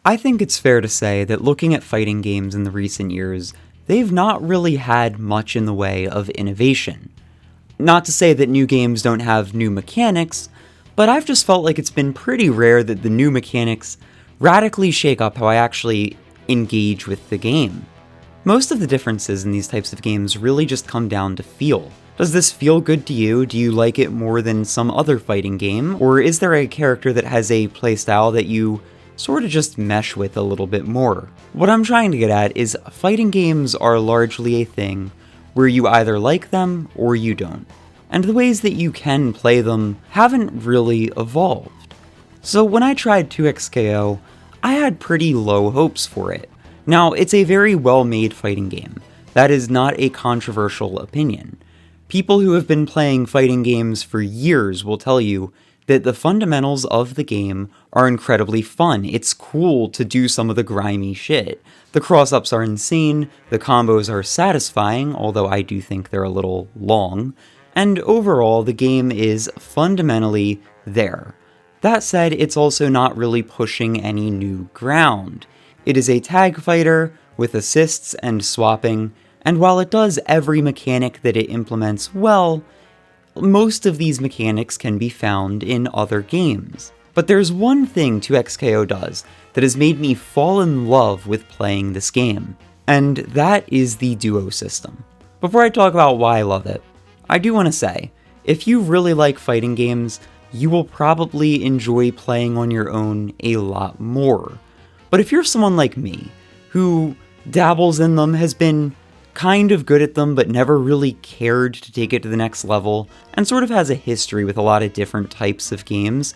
I think it's fair to say that looking at fighting games in the recent years, they've not really had much in the way of innovation. Not to say that new games don't have new mechanics, but I've just felt like it's been pretty rare that the new mechanics radically shake up how I actually engage with the game. Most of the differences in these types of games really just come down to feel. Does this feel good to you? Do you like it more than some other fighting game? Or is there a character that has a playstyle that you sort of just mesh with a little bit more? What I'm trying to get at is fighting games are largely a thing where you either like them or you don't. And the ways that you can play them haven't really evolved. So when I tried 2XKO, I had pretty low hopes for it. Now, it's a very well-made fighting game. That is not a controversial opinion. People who have been playing fighting games for years will tell you that the fundamentals of the game are incredibly fun. It's cool to do some of the grimy shit. The cross-ups are insane, the combos are satisfying, although I do think they're a little long, and overall the game is fundamentally there. That said, it's also not really pushing any new ground. It is a tag fighter with assists and swapping, and while it does every mechanic that it implements well, most of these mechanics can be found in other games. But there's one thing 2XKO does that has made me fall in love with playing this game, and that is the duo system. Before I talk about why I love it, I do want to say, if you really like fighting games, you will probably enjoy playing on your own a lot more. But if you're someone like me, who dabbles in them, has been kind of good at them, but never really cared to take it to the next level, and sort of has a history with a lot of different types of games,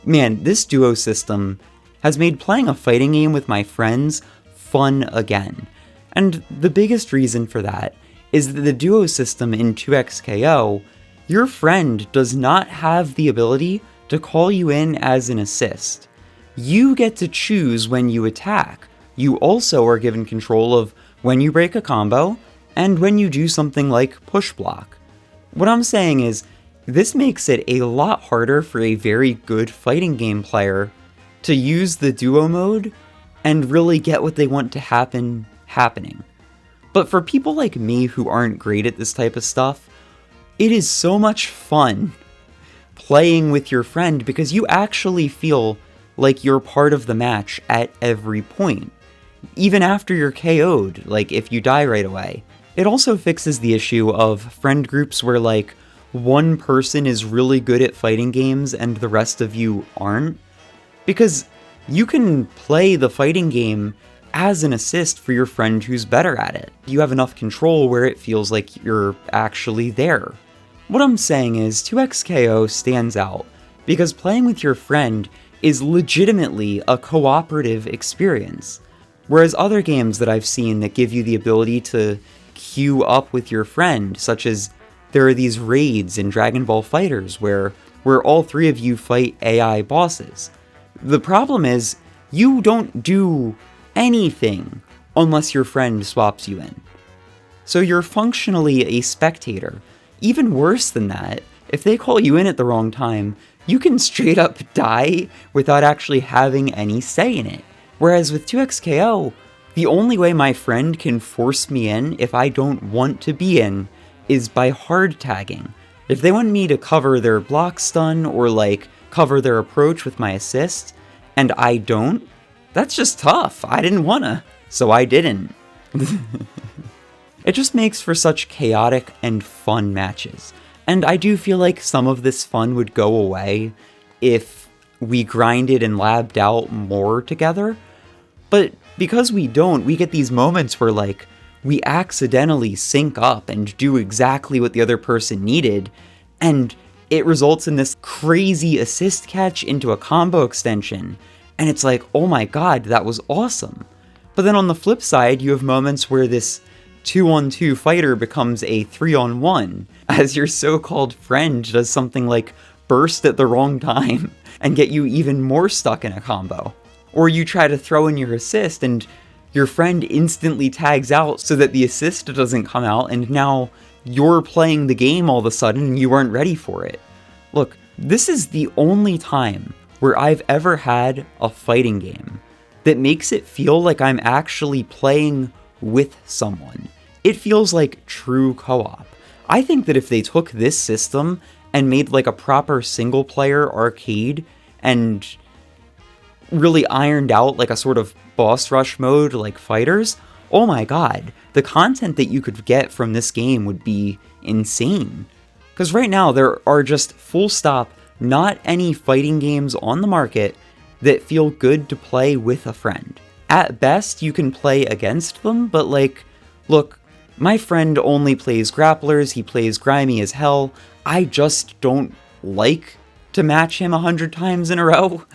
man, this duo system has made playing a fighting game with my friends fun again. And the biggest reason for that is that the duo system in 2XKO, your friend does not have the ability to call you in as an assist. You get to choose when you attack. You also are given control of when you break a combo, and when you do something like push block. What I'm saying is, this makes it a lot harder for a very good fighting game player to use the duo mode and really get what they want to happen happening. But for people like me who aren't great at this type of stuff, it is so much fun playing with your friend because you actually feel like you're part of the match at every point. Even after you're KO'd, like if you die right away. It also fixes the issue of friend groups where like one person is really good at fighting games and the rest of you aren't. Because you can play the fighting game as an assist for your friend who's better at it. You have enough control where it feels like you're actually there. What I'm saying is 2XKO stands out because playing with your friend is legitimately a cooperative experience. Whereas other games that I've seen that give you the ability to queue up with your friend, such as there are these raids in Dragon Ball FighterZ where all three of you fight AI bosses. The problem is, you don't do anything unless your friend swaps you in. So you're functionally a spectator. Even worse than that, if they call you in at the wrong time, you can straight up die without actually having any say in it. Whereas with 2XKO, the only way my friend can force me in if I don't want to be in is by hard tagging. If they want me to cover their block stun or like cover their approach with my assist, and I don't, that's just tough. I didn't wanna, so I didn't. It just makes for such chaotic and fun matches. And I do feel like some of this fun would go away if we grinded and labbed out more together. But because we don't, we get these moments where like we accidentally sync up and do exactly what the other person needed, and it results in this crazy assist catch into a combo extension, and it's like, oh my god, that was awesome. But then on the flip side, you have moments where this 2-on-2 fighter becomes a 3-on-1, as your so-called friend does something like burst at the wrong time and get you even more stuck in a combo. Or you try to throw in your assist and your friend instantly tags out so that the assist doesn't come out, and now you're playing the game all of a sudden and you weren't ready for it. Look, this is the only time where I've ever had a fighting game that makes it feel like I'm actually playing with someone. It feels like true co-op. I think that if they took this system and made like a proper single player arcade and really ironed out like a sort of boss rush mode like Fighters, oh my god, the content that you could get from this game would be insane. Because right now there are just full stop not any fighting games on the market that feel good to play with a friend. At best, you can play against them, but like, look, my friend only plays grapplers, he plays grimy as hell, I just don't like to match him 100 times in a row.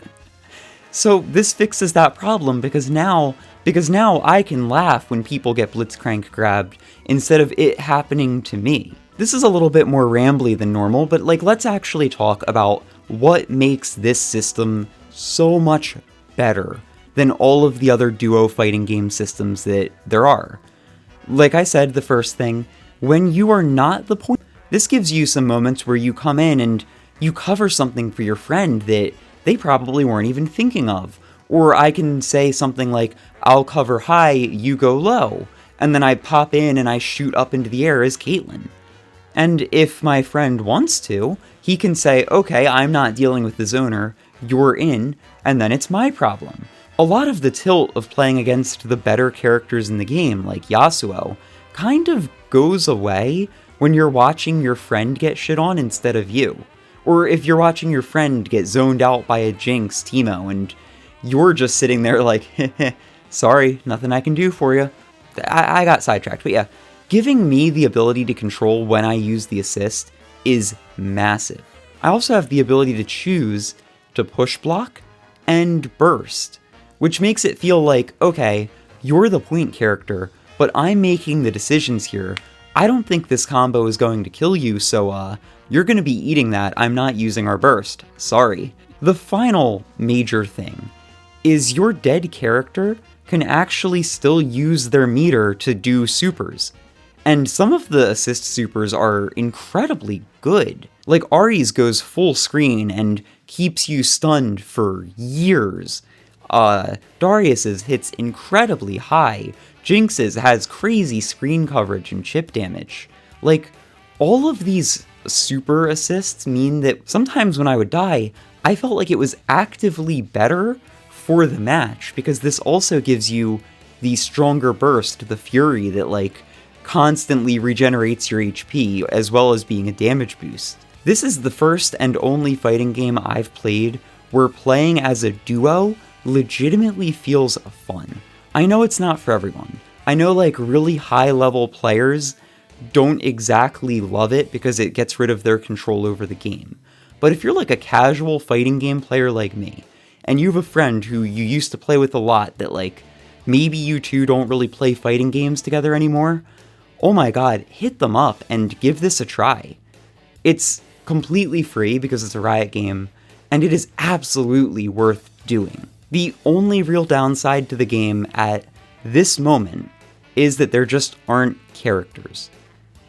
So this fixes that problem because now I can laugh when people get blitzcrank grabbed instead of it happening to me. This is a little bit more rambly than normal, but like let's actually talk about what makes this system so much better than all of the other duo fighting game systems that there are. Like I said, the first thing, when you are not the point, this gives you some moments where you come in and you cover something for your friend that they probably weren't even thinking of. Or I can say something like, I'll cover high, you go low, and then I pop in and I shoot up into the air as Caitlyn. And if my friend wants to, he can say, okay, I'm not dealing with the zoner, you're in, and then it's my problem. A lot of the tilt of playing against the better characters in the game, like Yasuo, kind of goes away when you're watching your friend get shit on instead of you. Or if you're watching your friend get zoned out by a Jinx Teemo and you're just sitting there like, sorry, nothing I can do for you. I got sidetracked, but yeah. Giving me the ability to control when I use the assist is massive. I also have the ability to choose to push block and burst, which makes it feel like, okay, you're the point character, but I'm making the decisions here. I don't think this combo is going to kill you, so you're going to be eating that. I'm not using our burst. Sorry. The final major thing is your dead character can actually still use their meter to do supers. And some of the assist supers are incredibly good. Like Ari's goes full screen and keeps you stunned for years. Darius's hits incredibly high. Jinx's has crazy screen coverage and chip damage. Like, all of these super assists mean that sometimes when I would die, I felt like it was actively better for the match, because this also gives you the stronger burst, the Fury that like constantly regenerates your HP, as well as being a damage boost. This is the first and only fighting game I've played where playing as a duo legitimately feels fun. I know it's not for everyone. I know like really high level players don't exactly love it because it gets rid of their control over the game. But if you're like a casual fighting game player like me, and you have a friend who you used to play with a lot that like, maybe you two don't really play fighting games together anymore, oh my god, hit them up and give this a try. It's completely free because it's a Riot game, and it is absolutely worth doing. The only real downside to the game at this moment is that there just aren't characters.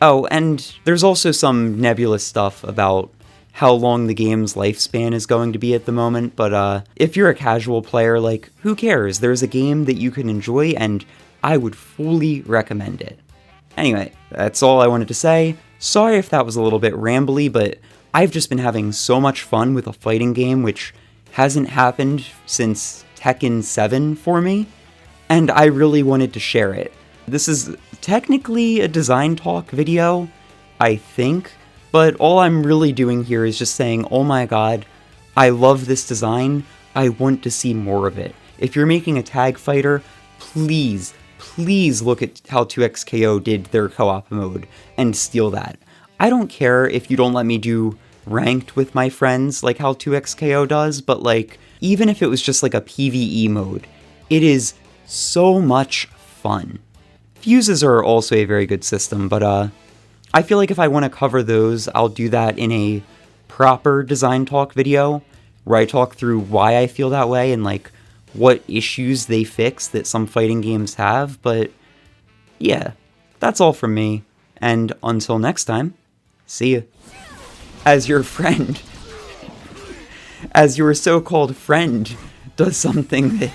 Oh, and there's also some nebulous stuff about how long the game's lifespan is going to be at the moment, but if you're a casual player, like, who cares? There's a game that you can enjoy, and I would fully recommend it. Anyway, that's all I wanted to say. Sorry if that was a little bit rambly, but I've just been having so much fun with a fighting game which hasn't happened since Tekken 7 for me, and I really wanted to share it. This is technically a design talk video, I think, but all I'm really doing here is just saying, oh my god, I love this design, I want to see more of it. If you're making a tag fighter, please look at how 2XKO did their co-op mode and steal that. I don't care if you don't let me do ranked with my friends like how 2XKO does, but like, even if it was just like a PvE mode, it is so much fun. Fuses are also a very good system, but I feel like if I want to cover those, I'll do that in a proper design talk video, where I talk through why I feel that way and like what issues they fix that some fighting games have, but yeah, that's all from me, and until next time, see ya. As your friend, as your so-called friend does something that